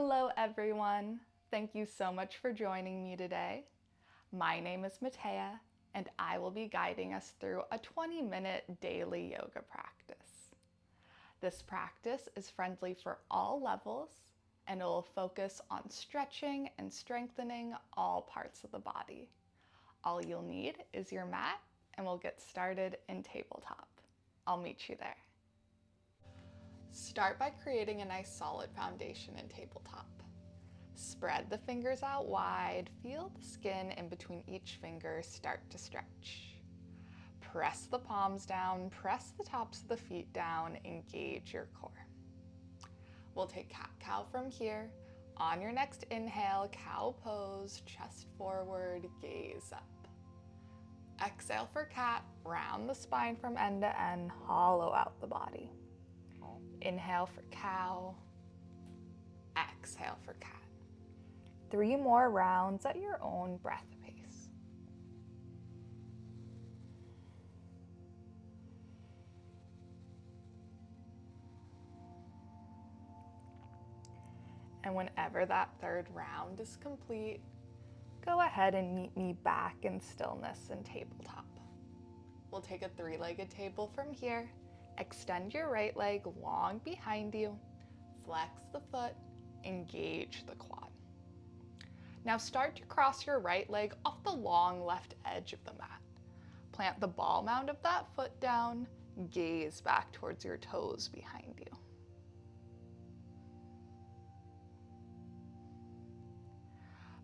Hello everyone! Thank you so much for joining me today. My name is Matea and I will be guiding us through a 20-minute daily yoga practice. This practice is friendly for all levels and it will focus on stretching and strengthening all parts of the body. All you'll need is your mat and we'll get started in tabletop. I'll meet you there. Start by creating a nice solid foundation in tabletop. Spread the fingers out wide, feel the skin in between each finger start to stretch. Press the palms down, press the tops of the feet down, engage your core. We'll take cat-cow from here. On your next inhale, cow pose, chest forward, gaze up. Exhale for cat, round the spine from end to end, hollow out the body. Inhale for cow, exhale for cat. 3 more rounds at your own breath pace. And whenever that third round is complete, go ahead and meet me back in stillness in tabletop. We'll take a 3-legged table from here. Extend your right leg long behind you, flex the foot, engage the quad. Now start to cross your right leg off the long left edge of the mat. Plant the ball mound of that foot down, gaze back towards your toes behind you.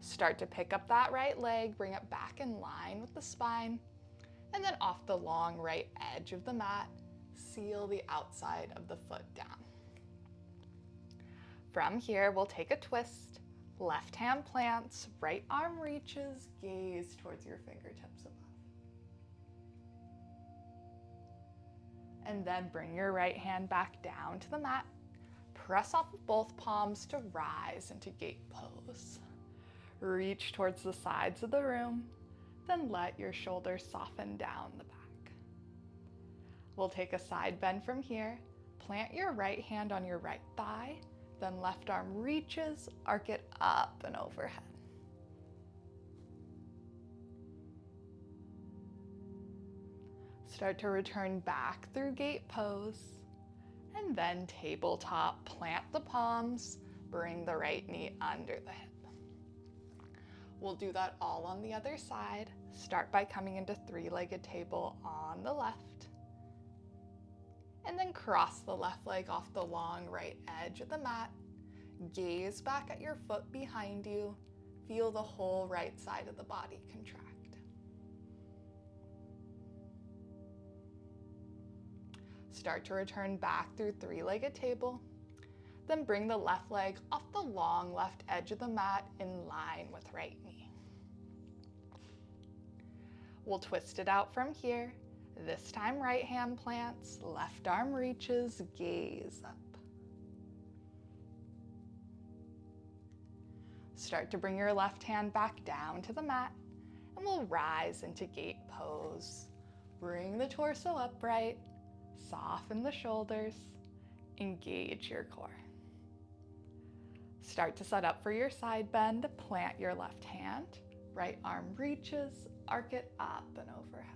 Start to pick up that right leg, bring it back in line with the spine, and then off the long right edge of the mat, seal the outside of the foot down. From here, we'll take a twist. Left hand plants, right arm reaches, gaze towards your fingertips above. And then bring your right hand back down to the mat. Press off of both palms to rise into gate pose. Reach towards the sides of the room, then let your shoulders soften down the back. We'll take a side bend from here. Plant your right hand on your right thigh, then left arm reaches, arc it up and overhead. Start to return back through gate pose, and then tabletop. Plant the palms, bring the right knee under the hip. We'll do that all on the other side. Start by coming into 3-legged table on the left. And then cross the left leg off the long right edge of the mat. Gaze back at your foot behind you. Feel the whole right side of the body contract. Start to return back through 3-legged table. Then bring the left leg off the long left edge of the mat in line with right knee. We'll twist it out from here. This time right hand plants, left arm reaches, gaze up. Start to bring your left hand back down to the mat and we'll rise into gate pose. Bring the torso upright, soften the shoulders, engage your core. Start to set up for your side bend. Plant your left hand, right arm reaches, arc it up and overhead.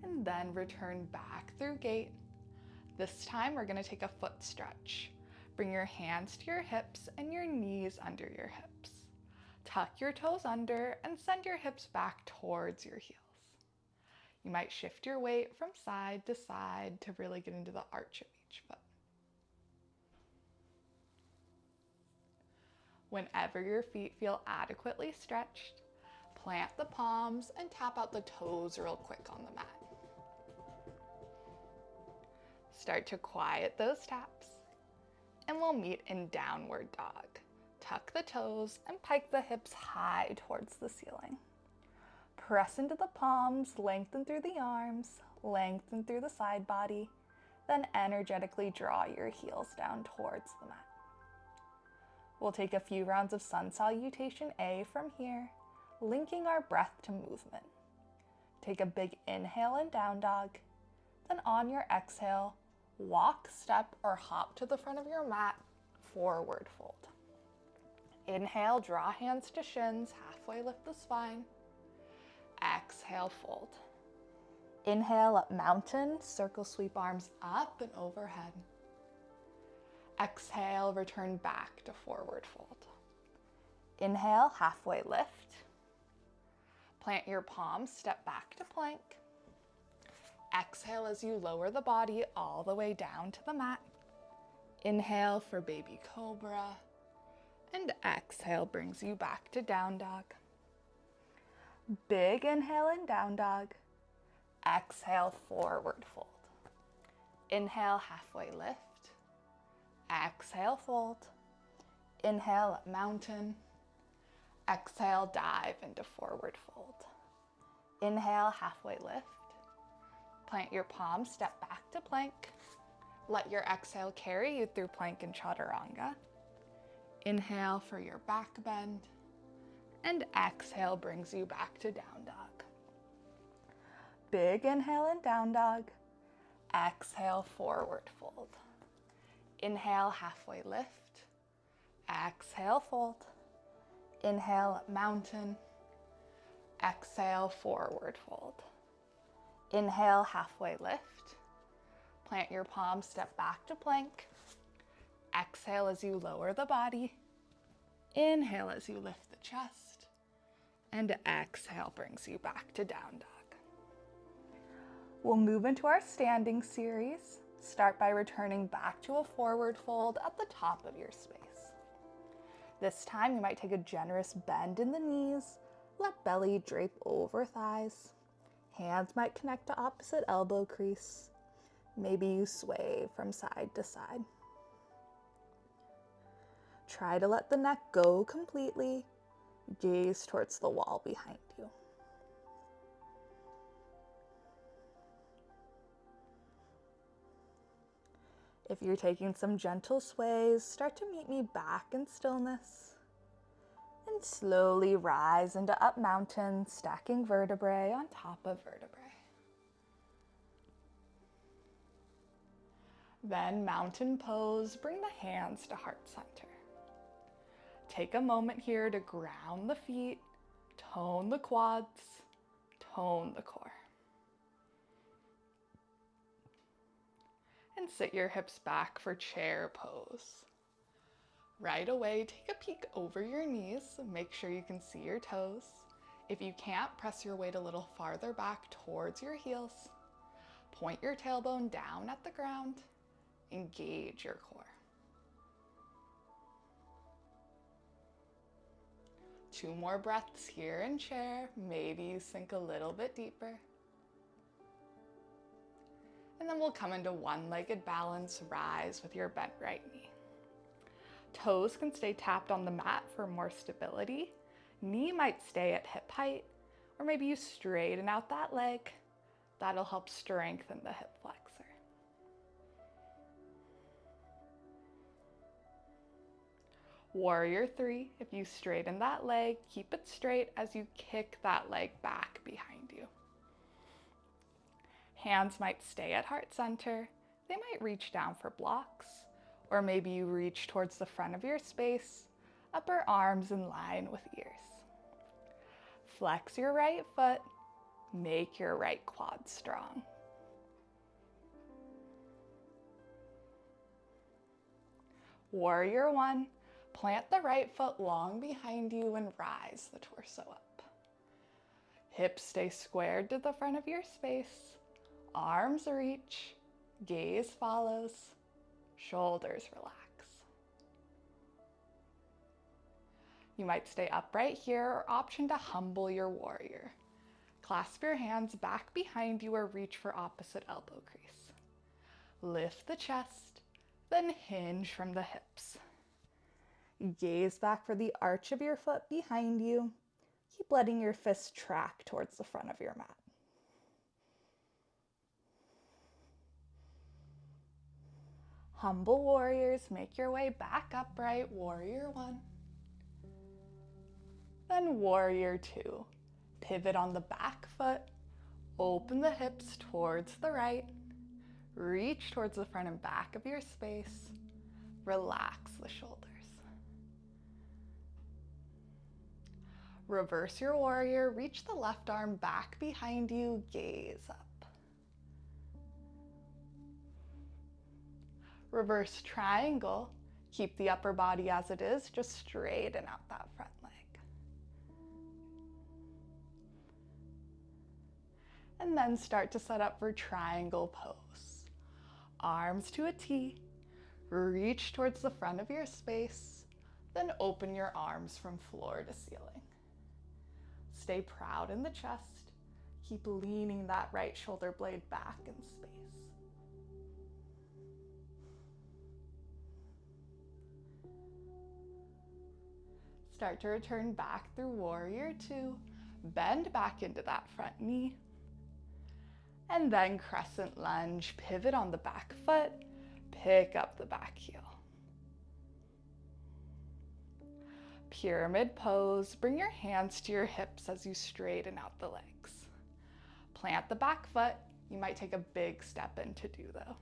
And then return back through gate. This time we're going to take a foot stretch. Bring your hands to your hips and your knees under your hips. Tuck your toes under and send your hips back towards your heels. You might shift your weight from side to side to really get into the arch of each foot. Whenever your feet feel adequately stretched, plant the palms and tap out the toes real quick on the mat. Start to quiet those taps, and we'll meet in downward dog. Tuck the toes and pike the hips high towards the ceiling. Press into the palms, lengthen through the arms, lengthen through the side body, then energetically draw your heels down towards the mat. We'll take a few rounds of sun salutation A from here, linking our breath to movement. Take a big inhale in down dog, Then on your exhale, walk, step, or hop to the front of your mat, forward fold. Inhale, draw hands to shins, halfway lift the spine. Exhale, fold. Inhale, up mountain, circle sweep arms up and overhead. Exhale, return back to forward fold. Inhale, halfway lift. Plant your palms, step back to plank. Exhale as you lower the body all the way down to the mat. Inhale for baby cobra. And exhale brings you back to down dog. Big inhale in down dog. Exhale, forward fold. Inhale, halfway lift. Exhale, fold. Inhale, up mountain. Exhale, dive into forward fold. Inhale, halfway lift. Plant your palms, step back to plank. Let your exhale carry you through plank and chaturanga. Inhale for your back bend. And exhale brings you back to down dog. Big inhale in down dog. Exhale, forward fold. Inhale, halfway lift. Exhale, fold. Inhale, up mountain. Exhale, forward fold. Inhale, halfway lift. Plant your palms, step back to plank. Exhale as you lower the body. Inhale as you lift the chest. And exhale brings you back to down dog. We'll move into our standing series. Start by returning back to a forward fold at the top of your space. This time you might take a generous bend in the knees. Let belly drape over thighs. Hands might connect to opposite elbow crease. Maybe you sway from side to side. Try to let the neck go completely. Gaze towards the wall behind you. If you're taking some gentle sways, start to meet me back in stillness. And slowly rise into up mountain, stacking vertebrae on top of vertebrae. Then mountain pose, bring the hands to heart center. Take a moment here to ground the feet, tone the quads, tone the core. And sit your hips back for chair pose. Right away, take a peek over your knees. Make sure you can see your toes. If you can't, press your weight a little farther back towards your heels. Point your tailbone down at the ground. Engage your core. 2 more breaths here in chair. Maybe you sink a little bit deeper. And then we'll come into one-legged balance, rise with your bent right knee. Toes can stay tapped on the mat for more stability. Knee might stay at hip height, or maybe you straighten out that leg. That'll help strengthen the hip flexor. Warrior 3, if you straighten that leg, keep it straight as you kick that leg back behind you. Hands might stay at heart center. They might reach down for blocks, or maybe you reach towards the front of your space, upper arms in line with ears. Flex your right foot, make your right quad strong. Warrior 1, plant the right foot long behind you and rise the torso up. Hips stay squared to the front of your space. Arms reach, gaze follows, shoulders relax. You might stay upright here or option to humble your warrior. Clasp your hands back behind you or reach for opposite elbow crease. Lift the chest, then hinge from the hips. Gaze back for the arch of your foot behind you. Keep letting your fists track towards the front of your mat. Humble warriors, make your way back upright, warrior 1. Then warrior 2. Pivot on the back foot, open the hips towards the right, Reach towards the front and back of your space. Relax the shoulders. Reverse your warrior. Reach the left arm back behind you. Gaze up. Reverse triangle. Keep the upper body as it is. Just straighten out that front leg. And then start to set up for triangle pose. Arms to a T. Reach towards the front of your space. Then open your arms from floor to ceiling. Stay proud in the chest. Keep leaning that right shoulder blade back in space. Start to return back through warrior two. Bend back into that front knee. And then crescent lunge, pivot on the back foot, pick up the back heel. Pyramid pose, bring your hands to your hips as you straighten out the legs. Plant the back foot, you might take a big step in to do though.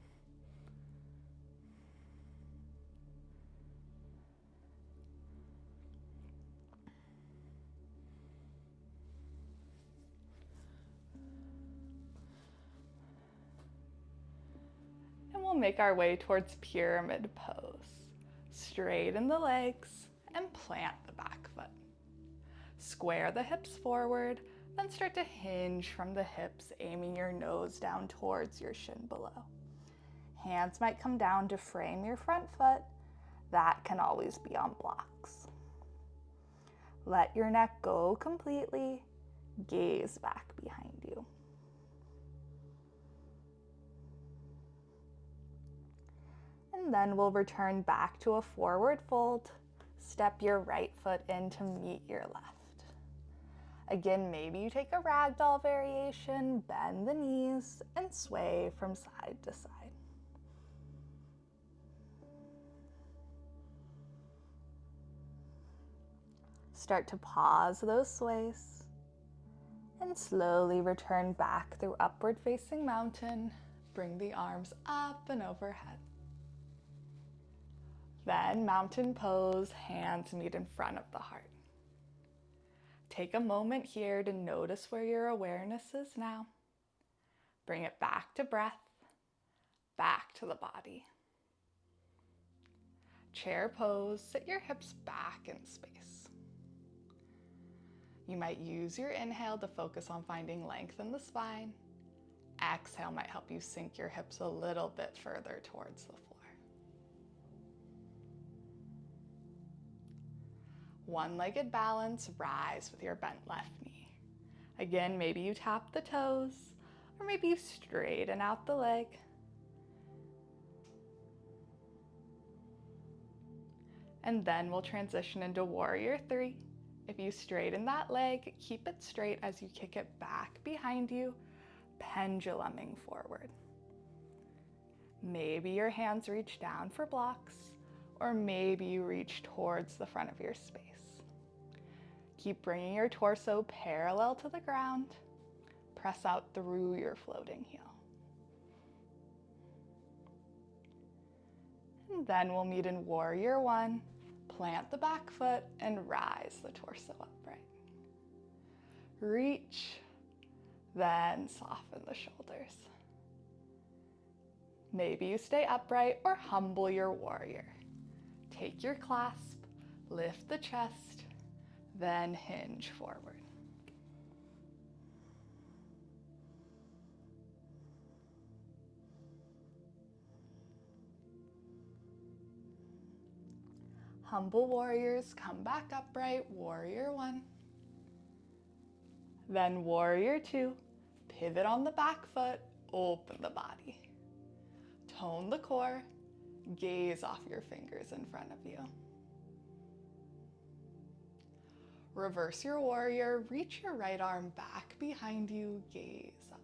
We'll make our way towards pyramid pose. Straighten the legs and plant the back foot. Square the hips forward, then start to hinge from the hips, aiming your nose down towards your shin below. Hands might come down to frame your front foot. That can always be on blocks. Let your neck go completely. Gaze back behind you. And then we'll return back to a forward fold. Step your right foot in to meet your left. Again, maybe you take a ragdoll variation, bend the knees, and sway from side to side. Start to pause those sways and slowly return back through upward facing mountain. Bring the arms up and overhead. Then mountain pose, hands meet in front of the heart. Take a moment here to notice where your awareness is now. Bring it back to breath, back to the body. Chair pose, sit your hips back in space. You might use your inhale to focus on finding length in the spine. Exhale might help you sink your hips a little bit further towards the floor. One-legged balance, rise with your bent left knee. Again, maybe you tap the toes, or maybe you straighten out the leg. And then we'll transition into warrior three. If you straighten that leg, keep it straight as you kick it back behind you, penduluming forward. Maybe your hands reach down for blocks, or maybe you reach towards the front of your space. Keep bringing your torso parallel to the ground. Press out through your floating heel. And then we'll meet in warrior one. Plant the back foot and rise the torso upright. Reach, then soften the shoulders. Maybe you stay upright or humble your warrior. Take your clasp, lift the chest, then hinge forward. Humble warriors, come back upright, warrior one. Then warrior two, pivot on the back foot, open the body. Tone the core, gaze off your fingers in front of you. Reverse your warrior, reach your right arm back behind you, gaze up.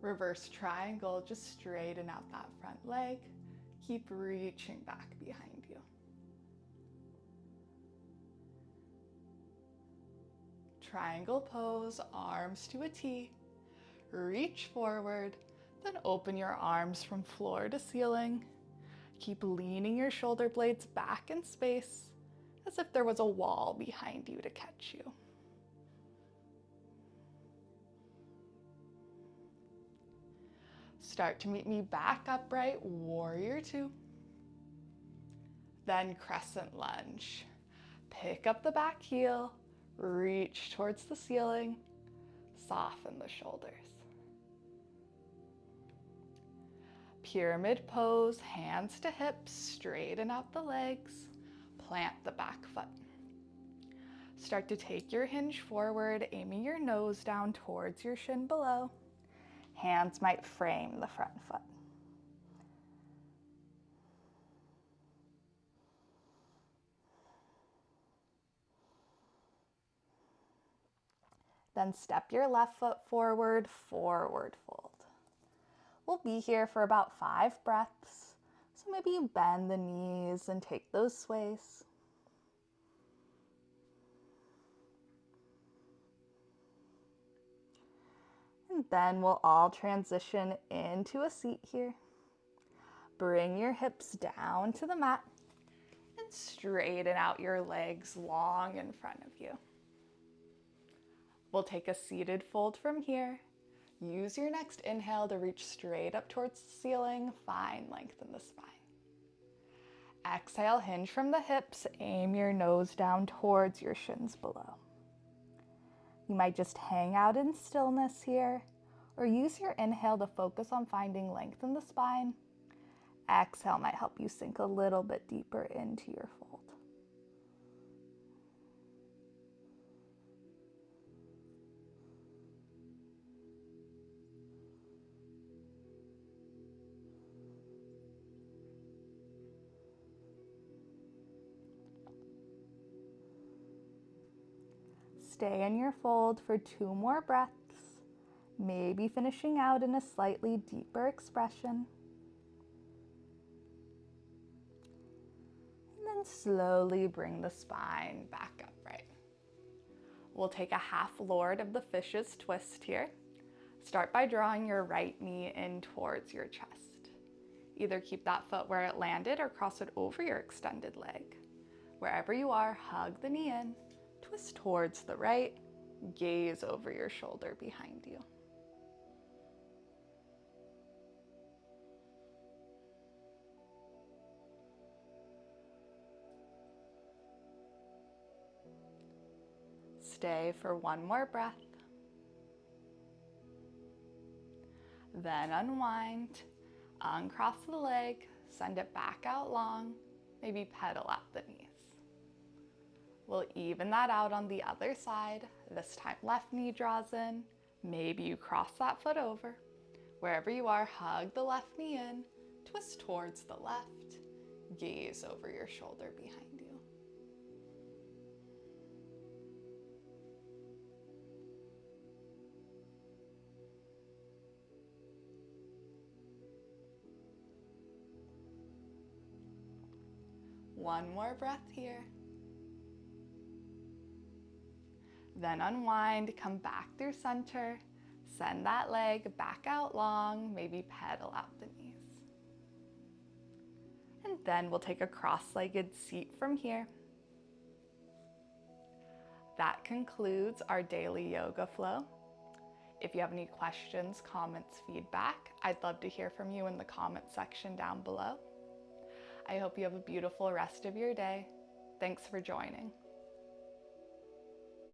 Reverse triangle, just straighten out that front leg. Keep reaching back behind you. Triangle pose, arms to a T. Reach forward, then open your arms from floor to ceiling. Keep leaning your shoulder blades back in space as if there was a wall behind you to catch you. Start to meet me back upright, warrior two. Then crescent lunge. Pick up the back heel, reach towards the ceiling, soften the shoulders. Pyramid pose, hands to hips, straighten out the legs, plant the back foot. Start to take your hinge forward, aiming your nose down towards your shin below. Hands might frame the front foot. Then step your left foot forward, forward fold. We'll be here for about 5 breaths, so maybe you bend the knees and take those sways. And then we'll all transition into a seat here. Bring your hips down to the mat and straighten out your legs long in front of you. We'll take a seated fold from here. Use your next inhale to reach straight up towards the ceiling. Find length in the spine. Exhale, hinge from the hips. Aim your nose down towards your shins below. You might just hang out in stillness here, or use your inhale to focus on finding length in the spine. Exhale might help you sink a little bit deeper into your fold. Stay in your fold for 2 more breaths, maybe finishing out in a slightly deeper expression. And then slowly bring the spine back upright. We'll take a half lord of the fishes twist here. Start by drawing your right knee in towards your chest. Either keep that foot where it landed or cross it over your extended leg. Wherever you are, hug the knee in. Twist towards the right, gaze over your shoulder behind you. Stay for 1 more breath. Then unwind, uncross the leg, send it back out long, maybe pedal at the knees. We'll even that out on the other side. This time left knee draws in. Maybe you cross that foot over. Wherever you are, hug the left knee in. Twist towards the left. Gaze over your shoulder behind you. One more breath here. Then unwind, come back through center, send that leg back out long, maybe pedal out the knees. And then we'll take a cross-legged seat from here. That concludes our daily yoga flow. If you have any questions, comments, feedback, I'd love to hear from you in the comment section down below. I hope you have a beautiful rest of your day. Thanks for joining.